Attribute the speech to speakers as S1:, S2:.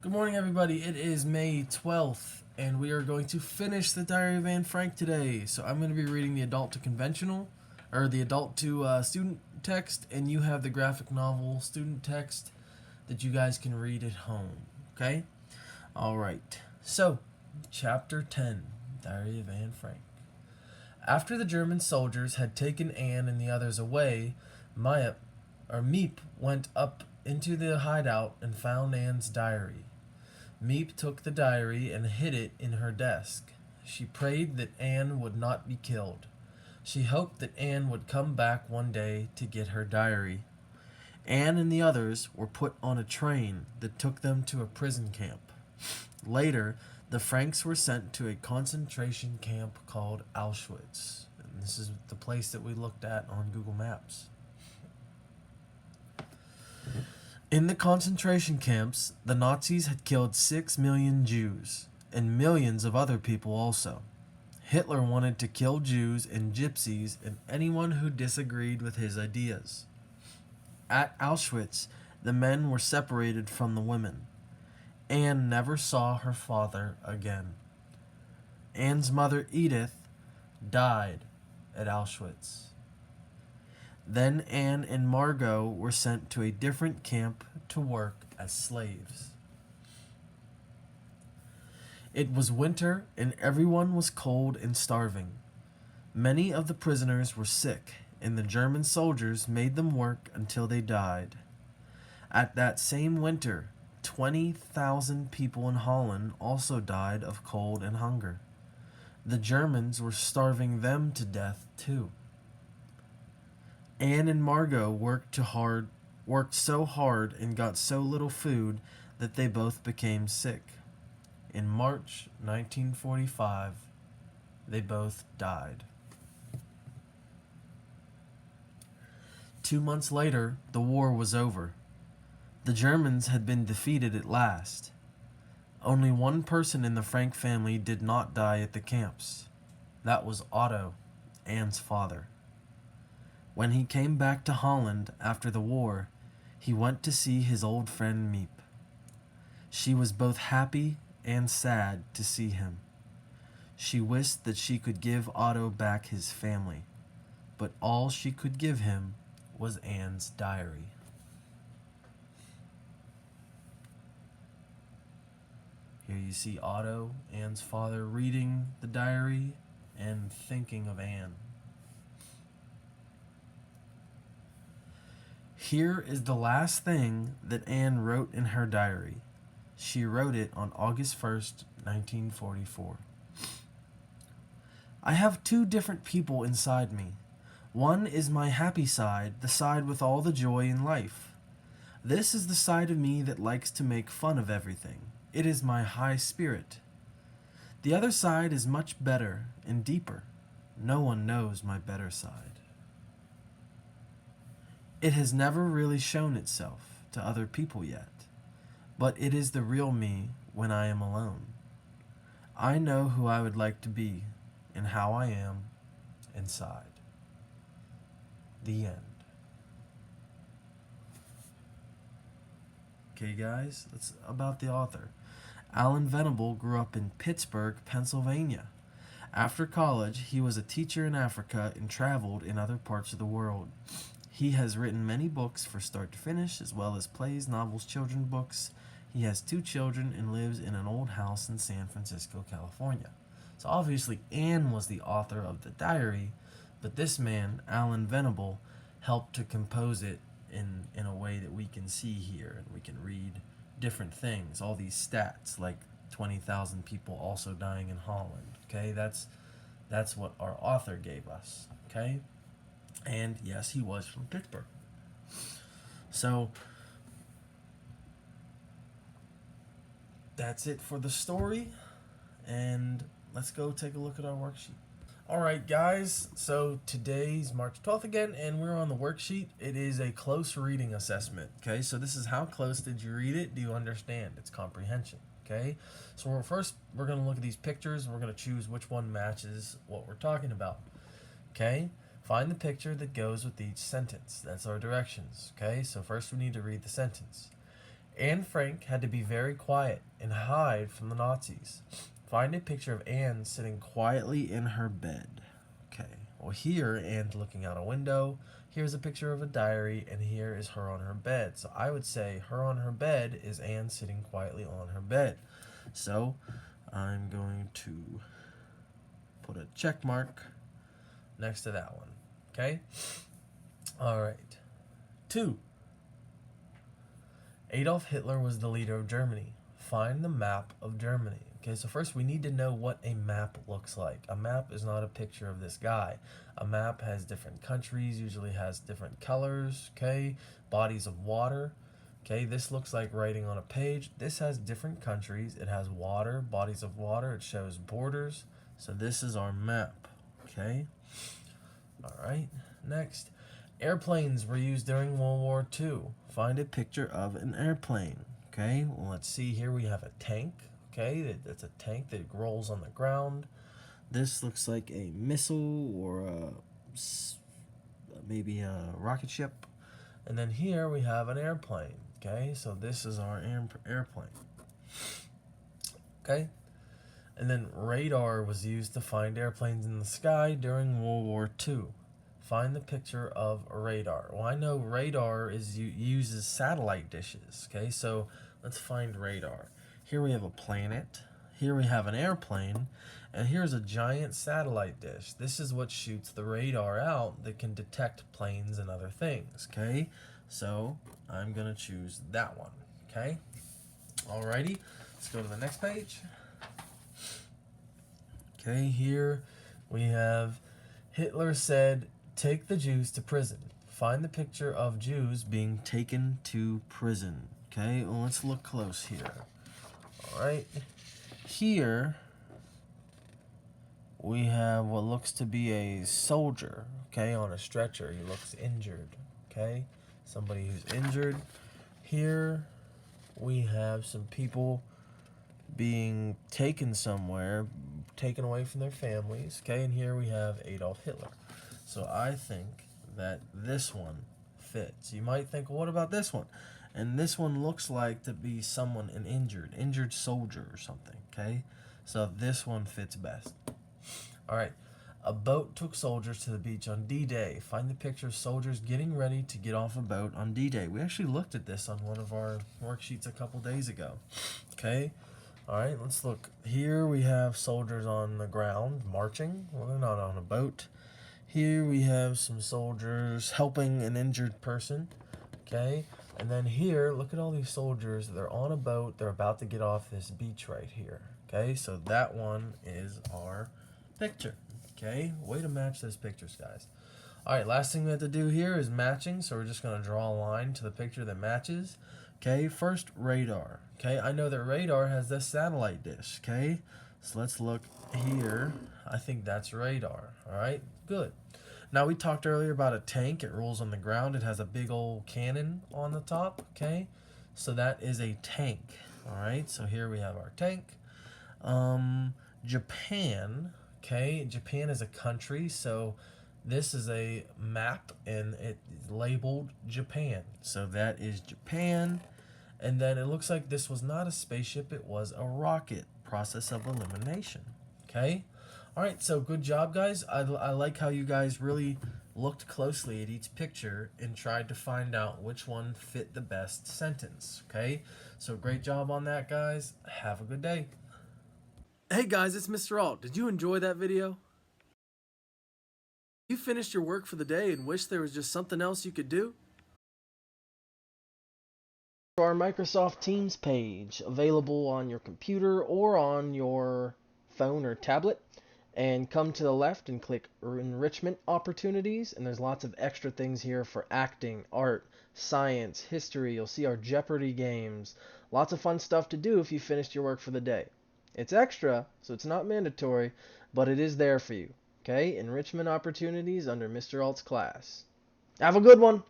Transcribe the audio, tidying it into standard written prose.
S1: Good morning, everybody. It is May 12th, and we are going to finish the Diary of Anne Frank today. So I'm going to be reading the adult to conventional, or the adult to student text, and you have the graphic novel student text that you guys can read at home. Okay? All right. So, Chapter 10 Diary of Anne Frank. After the German soldiers had taken Anne and the others away, Miep went up into the hideout and found Anne's diary. Miep took the diary and hid it in her desk. She prayed that Anne would not be killed. She hoped that Anne would come back one day to get her diary. Anne and the others were put on a train that took them to a prison camp. Later, the Franks were sent to a concentration camp called Auschwitz. And this is the place that we looked at on Google Maps. In the concentration camps, the Nazis had killed 6 million Jews, and millions of other people also. Hitler wanted to kill Jews and gypsies and anyone who disagreed with his ideas. At Auschwitz, the men were separated from the women. Anne never saw her father again. Anne's mother, Edith, died at Auschwitz. Then Anne and Margot were sent to a different camp to work as slaves. It was winter and everyone was cold and starving. Many of the prisoners were sick, and the German soldiers made them work until they died. At that same winter, 20,000 people in Holland also died of cold and hunger. The Germans were starving them to death too. Anne and Margot worked so hard and got so little food that they both became sick. In March 1945, they both died. 2 months later, the war was over. The Germans had been defeated at last. Only one person in the Frank family did not die at the camps. That was Otto, Anne's father. When he came back to Holland after the war, he went to see his old friend Miep. She was both happy and sad to see him. She wished that she could give Otto back his family, but all she could give him was Anne's diary. Here you see Otto, Anne's father, reading the diary and thinking of Anne. Here is the last thing that Anne wrote in her diary. She wrote it on August 1st, 1944. I have two different people inside me. One is my happy side, the side with all the joy in life. This is the side of me that likes to make fun of everything. It is my high spirit. The other side is much better and deeper. No one knows my better side. It has never really shown itself to other people yet, but it is the real me when I am alone. I know who I would like to be and how I am inside. The end. Okay, guys, that's about the author. Alan Venable grew up in Pittsburgh, Pennsylvania. After college, he was a teacher in Africa and traveled in other parts of the world. He has written many books from start to finish, as well as plays, novels, children's books. He has 2 children and lives in an old house in San Francisco, California. So obviously Anne was the author of the diary, but this man, Alan Venable, helped to compose it in a way that we can see here, and we can read different things, all these stats, like 20,000 people also dying in Holland. Okay, that's what our author gave us. Okay. And yes, he was from Pittsburgh. So that's it for the story. And let's go take a look at our worksheet. Alright, guys. So today's March 12th again, and we're on the worksheet. It is a close reading assessment. Okay, so this is how close did you read it? Do you understand? It's comprehension. Okay, so we're going to look at these pictures. We're going to choose which one matches what we're talking about. Okay. Find the picture that goes with each sentence. That's our directions. Okay, so first we need to read the sentence. Anne Frank had to be very quiet and hide from the Nazis. Find a picture of Anne sitting quietly in her bed. Okay, well, here Anne's looking out a window. Here's a picture of a diary, and here is her on her bed. So I would say her on her bed is Anne sitting quietly on her bed. So I'm going to put a check mark next to that one. Okay? All right. 2. Adolf Hitler was the leader of Germany. Find the map of Germany. Okay, so first we need to know what a map looks like. A map is not a picture of this guy. A map has different countries, usually has different colors, okay? Bodies of water. Okay, this looks like writing on a page. This has different countries. It has water, bodies of water. It shows borders. So this is our map, okay? All right, next. Airplanes were used during World War II. Find a picture of an airplane. Okay, well, let's see here. We have a tank. Okay, that's a tank that rolls on the ground. This looks like a missile or maybe a rocket ship. And then here we have an airplane. Okay, so this is our airplane. Okay, and then radar was used to find airplanes in the sky during World War II. Find the picture of a radar. Well, I know radar uses satellite dishes. Okay, so let's find radar. Here we have a planet. Here we have an airplane. And here's a giant satellite dish. This is what shoots the radar out that can detect planes and other things. Okay, so I'm going to choose that one. Okay, alrighty. Let's go to the next page. Okay, here we have Hitler said, "Take the Jews to prison." Find the picture of Jews being taken to prison. Okay, well, let's look close here. All right, here we have what looks to be a soldier, okay, on a stretcher. He looks injured, okay, somebody who's injured. Here we have some people being taken somewhere, taken away from their families, okay, and here we have Adolf Hitler. So I think that this one fits. You might think, well, what about this one? And this one looks like to be someone, an injured soldier or something, okay? So this one fits best. All right. A boat took soldiers to the beach on D-Day. Find the picture of soldiers getting ready to get off a boat on D-Day. We actually looked at this on one of our worksheets a couple days ago, okay? All right, let's look. Here we have soldiers on the ground marching. Well, they're not on a boat. Here we have some soldiers helping an injured person, okay? And then here, look at all these soldiers. They're on a boat. They're about to get off this beach right here, okay? So that one is our picture, okay? Way to match those pictures, guys. All right, last thing we have to do here is matching. So we're just going to draw a line to the picture that matches. Okay, first radar. Okay, I know that radar has this satellite dish. Okay, so let's look here. I think that's radar. All right, good. Now we talked earlier about a tank. It rolls on the ground. It has a big old cannon on the top. Okay, so that is a tank. All right, so here we have our tank. Japan. Okay, Japan is a country, so this is a map and it's labeled Japan. So that is Japan. And then it looks like this was not a spaceship, it was a rocket. Process of elimination. Okay? Alright, so good job, guys. I like how you guys really looked closely at each picture and tried to find out which one fit the best sentence. Okay? So great job on that, guys. Have a good day. Hey guys, it's Mr. Alt. Did you enjoy that video? You finished your work for the day and wish there was just something else you could do? Our Microsoft Teams page, available on your computer or on your phone or tablet, and come to the left and click Enrichment Opportunities, and there's lots of extra things here for acting, art, science, history. You'll see our Jeopardy games. Lots of fun stuff to do if you finished your work for the day. It's extra, so it's not mandatory, but it is there for you. Okay, Enrichment Opportunities under Mr. Alt's class. Have a good one!